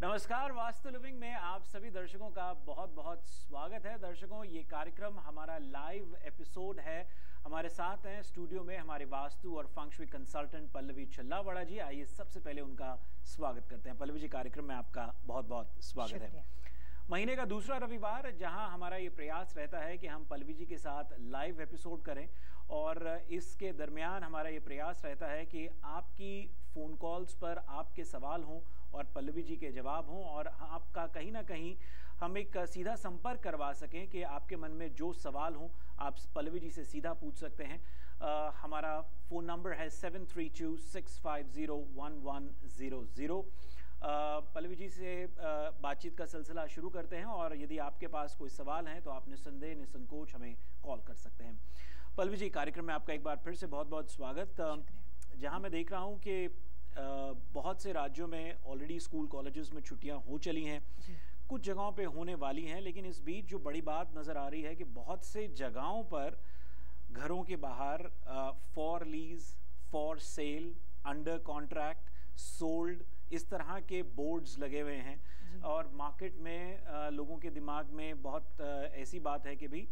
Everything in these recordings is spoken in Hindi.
नमस्कार, वास्तु लिविंग में आप सभी दर्शकों का बहुत बहुत स्वागत है। दर्शकों, ये कार्यक्रम हमारा लाइव एपिसोड है। हमारे साथ हैं स्टूडियो में हमारे वास्तु और फंक्शुई कंसल्टेंट पल्लवी छल्लावाड़ा जी। आइए सबसे पहले उनका स्वागत करते हैं। पल्लवी जी, कार्यक्रम में आपका बहुत बहुत स्वागत है। महीने का दूसरा रविवार, जहां हमारा ये प्रयास रहता है कि हम पल्लवी जी के साथ लाइव एपिसोड करें, और इसके दरमियान हमारा ये प्रयास रहता है कि आपकी फ़ोन कॉल्स पर आपके सवाल हों और पल्लवी जी के जवाब हों, और आपका कहीं ना कहीं हम एक सीधा संपर्क करवा सकें कि आपके मन में जो सवाल हों आप पल्लवी जी से सीधा पूछ सकते हैं। हमारा फ़ोन नंबर है 7326501100। पल्लवी जी से बातचीत का सिलसिला शुरू करते हैं, और यदि आपके पास कोई सवाल हैं तो आप निस्संदेह निसंकोच हमें कॉल कर सकते हैं। पल्लवी जी, कार्यक्रम में आपका एक बार फिर से बहुत बहुत स्वागत। जहां मैं देख रहा हूं कि बहुत से राज्यों में ऑलरेडी स्कूल कॉलेजेस में छुट्टियां हो चली हैं, कुछ जगहों पे होने वाली हैं, लेकिन इस बीच जो बड़ी बात नज़र आ रही है कि बहुत से जगहों पर घरों के बाहर for lease, for sale, under contract, sold, इस तरह के बोर्ड्स लगे हुए हैं। और मार्केट में लोगों के दिमाग में बहुत ऐसी बात है कि भाई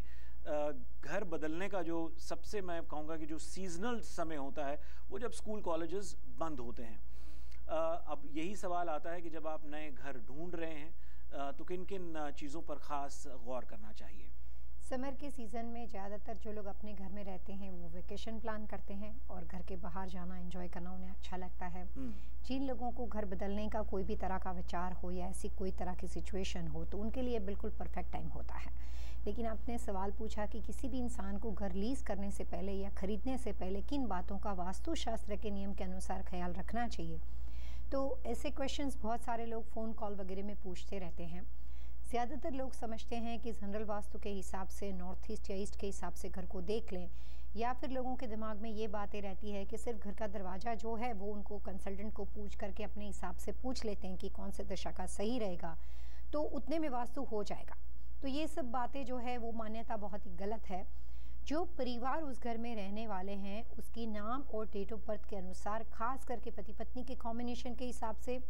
घर बदलने का जो सबसे, मैं कहूँगा कि जो सीजनल समय होता है वो जब स्कूल कॉलेजेस बंद होते हैं। अब यही सवाल आता है कि जब आप नए घर ढूंढ रहे हैं तो किन किन चीज़ों पर ख़ास गौर करना चाहिए? समर के सीज़न में ज़्यादातर जो लोग अपने घर में रहते हैं वो वेकेशन प्लान करते हैं और घर के बाहर जाना, एंजॉय करना उन्हें अच्छा लगता है। जिन लोगों को घर बदलने का कोई भी तरह का विचार हो या ऐसी कोई तरह की सिचुएशन हो तो उनके लिए बिल्कुल परफेक्ट टाइम होता है। लेकिन आपने सवाल पूछा कि किसी भी इंसान को घर लीज करने से पहले या ख़रीदने से पहले किन बातों का वास्तुशास्त्र के नियम के अनुसार ख्याल रखना चाहिए, तो ऐसे क्वेश्चंस बहुत सारे लोग फ़ोन कॉल वगैरह में पूछते रहते हैं। ज़्यादातर लोग समझते हैं कि जनरल वास्तु के हिसाब से नॉर्थ ईस्ट या ईस्ट के हिसाब से घर को देख लें, या फिर लोगों के दिमाग में ये बातें रहती है कि सिर्फ घर का दरवाज़ा जो है वो उनको कंसल्टेंट को पूछ करके अपने हिसाब से पूछ लेते हैं कि कौन से दिशा का सही रहेगा, तो उतने में वास्तु हो जाएगा। तो ये सब बातें जो है वो मान्यता बहुत ही गलत है। जो परिवार उस घर में रहने वाले हैं उसकी नाम और डेट ऑफ बर्थ के अनुसार, खास करके पति पत्नी के कॉम्बिनेशन के हिसाब से,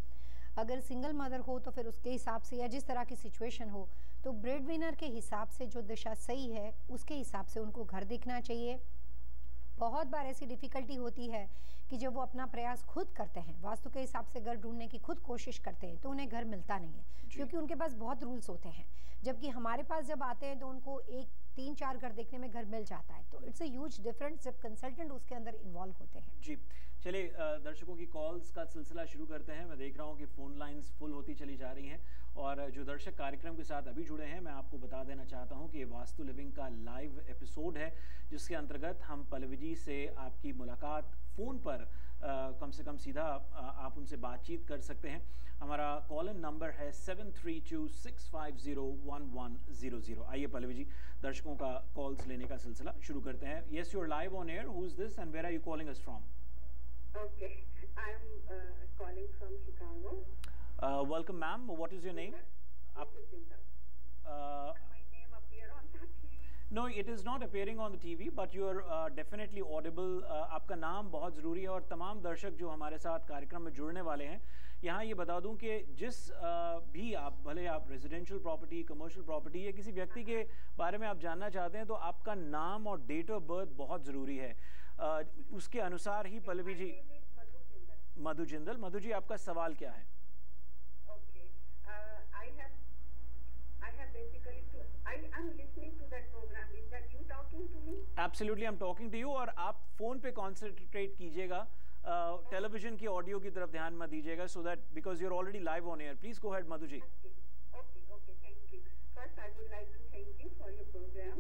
अगर सिंगल मदर हो तो फिर उसके हिसाब से, या जिस तरह की सिचुएशन हो, तो ब्रेड विनर के हिसाब से जो दिशा सही है उसके हिसाब से उनको घर देखना चाहिए। बहुत बार ऐसी डिफ़िकल्टी होती है कि जब वो अपना प्रयास खुद करते हैं, वास्तु के हिसाब से घर ढूंढने की खुद कोशिश करते हैं, तो उन्हें घर मिलता नहीं है क्योंकि उनके पास बहुत रूल्स होते हैं। जबकि हमारे पास जब आते हैं तो उनको 1-3-4 घर देखने में घर मिल जाता है। तो इट्स अ ह्यूज डिफरेंस जब कंसल्टेंट उसके अंदर इन्वॉल्व होते हैं। जी, चलिए दर्शकों की कॉल्स का सिलसिला शुरू करते हैं। मैं देख रहा हूँ कि फ़ोन लाइंस फुल होती चली जा रही हैं, और जो दर्शक कार्यक्रम के साथ अभी जुड़े हैं, मैं आपको बता देना चाहता हूँ कि ये वास्तु लिविंग का लाइव एपिसोड है, जिसके अंतर्गत हम पल्लवी जी से आपकी मुलाकात फ़ोन पर कम से कम सीधा आप उनसे बातचीत कर सकते हैं। हमारा कॉल इन नंबर है 7326501100। आइए पल्लवी जी, दर्शकों का कॉल्स लेने का सिलसिला शुरू करते हैं। Yes, you are live on air. Who is this and where are you calling us from? Okay, I'm calling from Chicago. Welcome, ma'am. What is your name? My name appear on the TV. No, it is not appearing on the TV, but you are definitely audible. आपका नाम बहुत ज़रूरी है, और तमाम दर्शक जो हमारे साथ कार्यक्रम में जुड़ने वाले हैं, यहाँ ये बता दूं कि जिस भी आप, भले आप रेजिडेंशियल प्रॉपर्टी, कमर्शियल प्रॉपर्टी या किसी व्यक्ति के बारे में आप जानना चाहते हैं, तो आपका नाम और डेट ऑफ बर्थ बहुत ज़रूरी है। उसके अनुसार ही पल्लवी जी। मधु जिंदल। मधु जी, आपका सवाल क्या है? I'm listening to that program. Is that you talking to me? Absolutely, I'm talking to you. और आप फोन पे कॉन्सेंट्रेट कीजिएगा, टेलीविजन की ऑडियो की तरफ ध्यान मत दीजिएगा, so that because you're already live on air. Please go ahead, Madhu ji. Okay. Thank you. First, I would like to thank you for your program.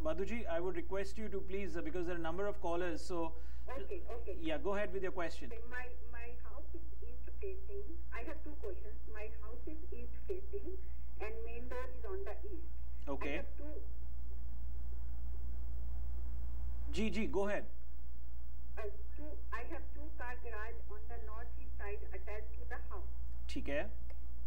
Madhu ji, I would request you to please, because there are a number of callers, so okay. Yeah, go ahead with your question. Okay, my house is east facing. I have two questions. My house is east facing and main door is on the east. Okay. Ji, go ahead. I have two-car garage on the northeast side attached to the house. ठीक है.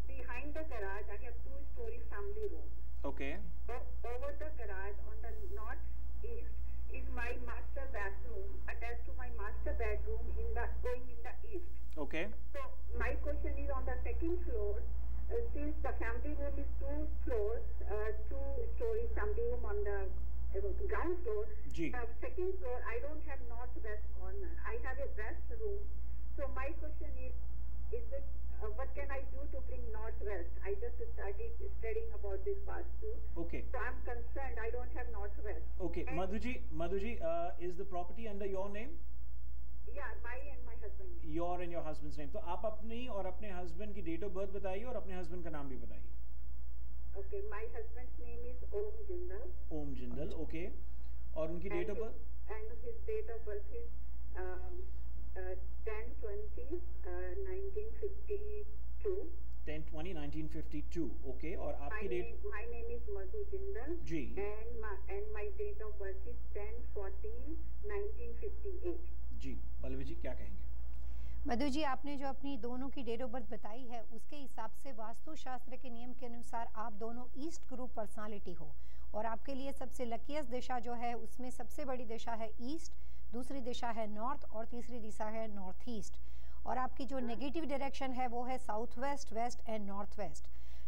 Behind the garage, I have two-story family room. Okay. Over the garage on the northeast is my master bathroom attached to my master bedroom going in the east. Okay. So my question is on the second floor. Since the family room is 2 floors, 2-story family room on the ground floor. Second floor, I don't have northwest corner. I have a west room. So my question is it what can I do to bring northwest? I just started studying about this Vastu. Okay. So I'm concerned I don't have northwest. Okay. Madhuji, is the property under your name? Yeah, my and my husband. Your and your husband's name. तो आप अपनी और अपने husband की date of birth बताइए और अपने husband का नाम भी बताइए. Okay, my husband's name is Om Jindal. Om Jindal, okay. और उनकी date of birth? And his date of birth is 10/20/1952. 10/20/1952, okay. और आपकी date? My name is Madhu Jindal. Ji. And my date of birth is 10/14/1958. जी, पल्लवी जी क्या कहेंगे? मधु जी, आपने जो अपनी दोनों की डेट ऑफ बर्थ बताई है उसके हिसाब से वास्तुशास्त्र के नियम के अनुसार आप दोनों ईस्ट ग्रुप पर्सनालिटी हो और आपके लिए सबसे लकीस्ट दिशा जो है उसमें सबसे बड़ी दिशा है ईस्ट, दूसरी दिशा है नॉर्थ और तीसरी दिशा है नॉर्थ ईस्ट और आपकी जो नेगेटिव डायरेक्शन है वो है south west, west and north west.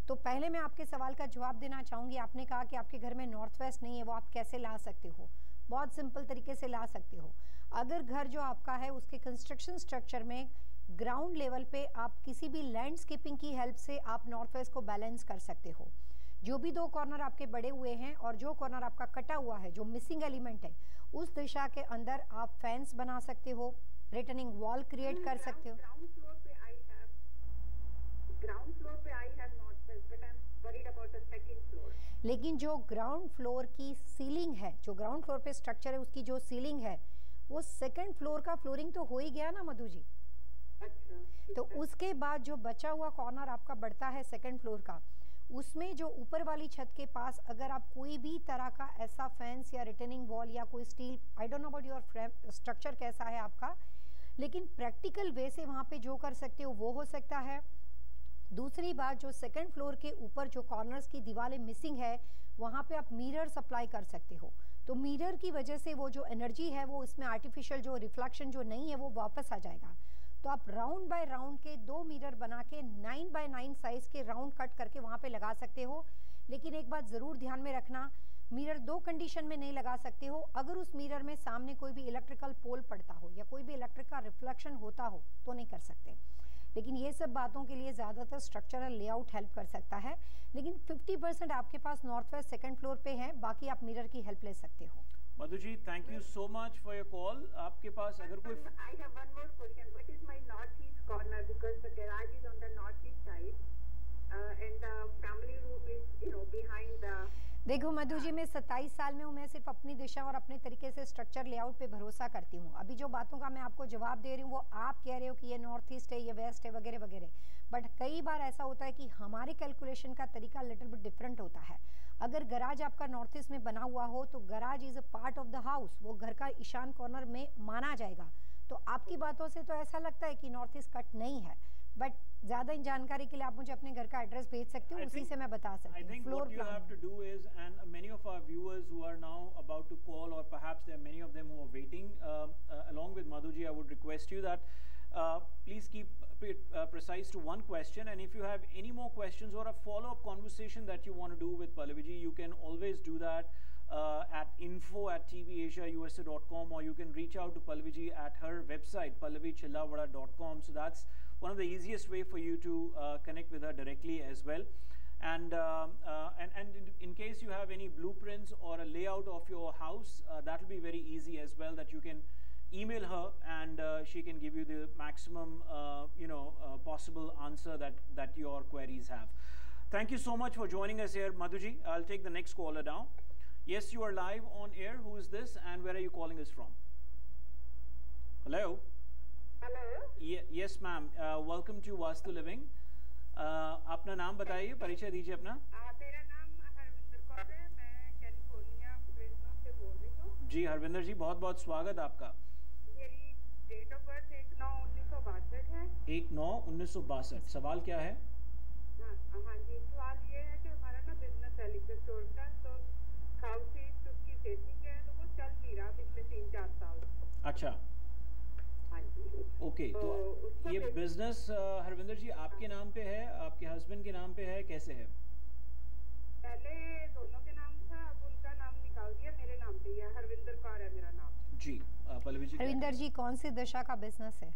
तो पहले मैं आपके सवाल का जवाब देना चाहूँगी। आपने कहा कि आपके घर में नॉर्थ वेस्ट नहीं है, वो आप कैसे ला सकते हो? बहुत सिंपल तरीके से ला सकते हो। अगर घर जो आपका है उसके कंस्ट्रक्शन स्ट्रक्चर में ग्राउंड लेवल पे आप किसी भी लैंडस्केपिंग की हेल्प से आप नॉर्थ वेस्ट को बैलेंस कर सकते हो। जो भी 2 कॉर्नर आपके बड़े हुए हैं और जो कॉर्नर आपका कटा हुआ है, जो मिसिंग एलिमेंट है, उस दिशा के अंदर आप फेंस बना सकते हो, रिटर्निंग वॉल क्रिएट कर सकते हो। ग्राउंड फ्लोर पे I have north west, but I am worried about the second floor. लेकिन जो ग्राउंड फ्लोर की सीलिंग है, जो ग्राउंड फ्लोर पे स्ट्रक्चर है, उसकी जो सीलिंग है वो सेकंड फ्लोर का फ्लोरिंग तो हो ही गया ना मधु जी। अच्छा, तो उसके बाद जो बचा हुआ कॉर्नर आपका बढ़ता है सेकंड फ्लोर का, उसमें जो ऊपर वाली छत के पास अगर आप कोई भी तरह का ऐसा फेंस या रिटर्निंग वॉल या कोई steel, I don't know about your structure कैसा है आपका, लेकिन प्रैक्टिकल वे से वहाँ पे जो कर सकते हो वो हो सकता है। दूसरी बात, जो सेकंड फ्लोर के ऊपर जो कॉर्नर्स की दीवारें मिसिंग है वहाँ पे आप मिरर सप्लाई कर सकते हो। तो मिरर की वजह से वो जो एनर्जी है वो इसमें आर्टिफिशियल जो रिफ्लेक्शन जो नहीं है वो वापस आ जाएगा। तो आप राउंड बाय राउंड के 2 मिरर बना के 9x9 साइज के राउंड कट करके वहाँ पे लगा सकते हो। लेकिन एक बात ज़रूर ध्यान में रखना, मिरर 2 कंडीशन में नहीं लगा सकते हो। अगर उस मिरर में सामने कोई भी इलेक्ट्रिकल पोल पड़ता हो या कोई भी इलेक्ट्रिक का रिफ्लेक्शन होता हो तो नहीं कर सकते। लेकिन ये सब बातों के लिए ज़्यादातर स्ट्रक्चरल लेआउट हेल्प कर सकता है। लेकिन 50% आपके पास नॉर्थ वेस्ट सेकंड फ्लोर पे है, बाकी आप मिरर की हेल्प ले सकते हो। Madhu ji, thank you so much for your call. आपके पास अगर कोई I have one more question. What is my northeast corner, because the garage is on the northeast side and the family room is behind the। देखो मधु जी, मैं 27 साल में हूँ, मैं सिर्फ अपनी दिशा और अपने तरीके से स्ट्रक्चर लेआउट पे भरोसा करती हूँ। अभी जो बातों का मैं आपको जवाब दे रही हूँ वो आप कह रहे हो कि ये नॉर्थ ईस्ट है, ये वेस्ट है, वगैरह वगैरह, बट कई बार ऐसा होता है कि हमारे कैलकुलेशन का तरीका लिटिल बिट डिफरेंट होता है। अगर गराज आपका नॉर्थ ईस्ट में बना हुआ हो तो garage is a part of the house, वो घर का ईशान कॉर्नर में माना जाएगा। तो आपकी बातों से तो ऐसा लगता है कि नॉर्थ ईस्ट कट नहीं है, बट ज्यादा जानकारी के लिए आप मुझे अपने घर का एड्रेस भेज सकते हो, उसी से मैं बता सकती हूँ। Floor what you have to do is, and many of our viewers who are now about to call, or perhaps there are many of them who are waiting, along with Madhuji, I would request you that please keep it precise to one question, and if you have any more questions or a follow-up conversation that you want to do with Pallavi, you can always do that at info@tvasiausa.com, or you can reach out to Pallavi at her website pallavichillavada.com. So that's one of the easiest way for you to connect with her directly as well. And in case you have any blueprints or a layout of your house, that will be very easy as well, that you can email her and she can give you the maximum possible answer that your queries have. Thank you so much for joining us here, Madhuji. I'll take the next caller now. Yes, you are live on air. Who is this and where are you calling us from? Hello. Hello. Yes ma'am, welcome to Vastu Living. अपना नाम बताइए, परिचय दीजिए अपना। मेरा नाम हरविंदर कौर है, मैं कैलिफोर्निया फ्रेस्नो से बोल रही हूँ। जी हरविंदर जी, बहुत बहुत स्वागत आपका। मेरी डेट ऑफ बर्थ 1/9/1962 है। 1/9/1962। सवाल क्या है? हाँ जी, सवाल ये है कि हमारा ना बिजनेस है लिक्विड स्टोर का, तो साउथ ईस्ट उसकी फेसिंग है, तो वो चल नहीं रहा पिछले 3-4 साल। अच्छा, हाँ जी। ओके, तो ये बिजनेस हरविंदर जी आपके नाम पे है, आपके हस्बैंड के नाम पे है, कैसे है? पहले दोनों के नाम था, अब उनका नाम निकाल दिया, मेरे नाम पे है। हरविंदर कौर है मेरा नाम जी। पल्लवी जी, हरविंदर जी कौन सी दिशा का बिजनेस है?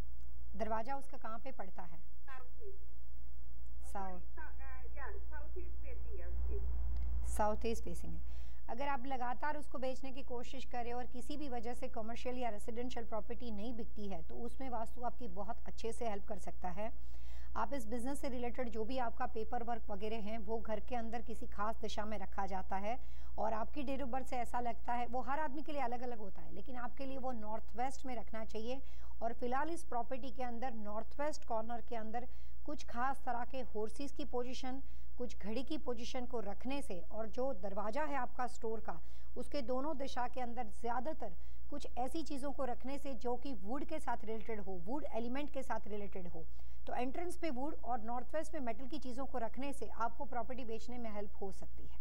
दरवाजा उसका कहाँ पे पड़ता है? साउथ ईस्ट फेसिंग है। अगर आप लगातार उसको बेचने की कोशिश करें और किसी भी वजह से कमर्शियल या रेसिडेंशियल प्रॉपर्टी नहीं बिकती है तो उसमें वास्तु आपकी बहुत अच्छे से हेल्प कर सकता है। आप इस बिज़नेस से रिलेटेड जो भी आपका पेपर वर्क वगैरह हैं वो घर के अंदर किसी खास दिशा में रखा जाता है और आपकी डेट ऑफ बर्थ से ऐसा लगता है, वो हर आदमी के लिए अलग अलग होता है, लेकिन आपके लिए वो नॉर्थ वेस्ट में रखना चाहिए। और फिलहाल इस प्रॉपर्टी के अंदर नॉर्थ वेस्ट कॉर्नर के अंदर कुछ खास तरह के हॉर्सेस की पोजीशन, कुछ घड़ी की पोजीशन को रखने से और जो दरवाज़ा है आपका स्टोर का उसके दोनों दिशा के अंदर ज़्यादातर कुछ ऐसी चीज़ों को रखने से जो कि वुड के साथ रिलेटेड हो, वुड एलिमेंट के साथ रिलेटेड हो, तो एंट्रेंस पे वुड और नॉर्थ वेस्ट में मेटल की चीज़ों को रखने से आपको प्रॉपर्टी बेचने में हेल्प हो सकती है।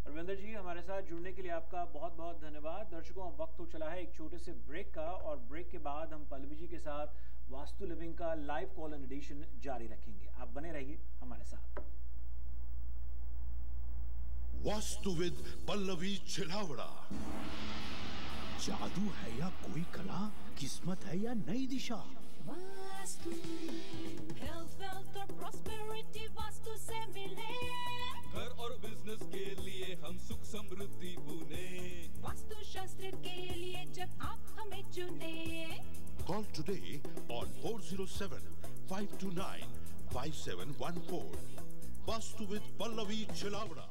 रविंदर जी, हमारे साथ जुड़ने के लिए आपका बहुत बहुत धन्यवाद। दर्शकों, अब वक्त हो चला है एक छोटे से ब्रेक का और ब्रेक के बाद हम पल्लवी जी के साथ वास्तु लिविंग का लाइव कॉल एंड एडिशन जारी रखेंगे। आप बने रहिए हमारे साथ। वास्तुविद पल्लवी छिलावड़ा। जादू है या कोई कला, किस्मत है या नई दिशा, वास्तु हेल्थ वेल्थ और प्रॉस्पेरिटी वास्तु से मिले। घर और बिजनेस के लिए हम सुख समृद्धि बुने, वास्तु शास्त्र के लिए जब आप हमें चुने। Call today on 407-529-5714. वास्तुविद पल्लवी छिलावड़ा।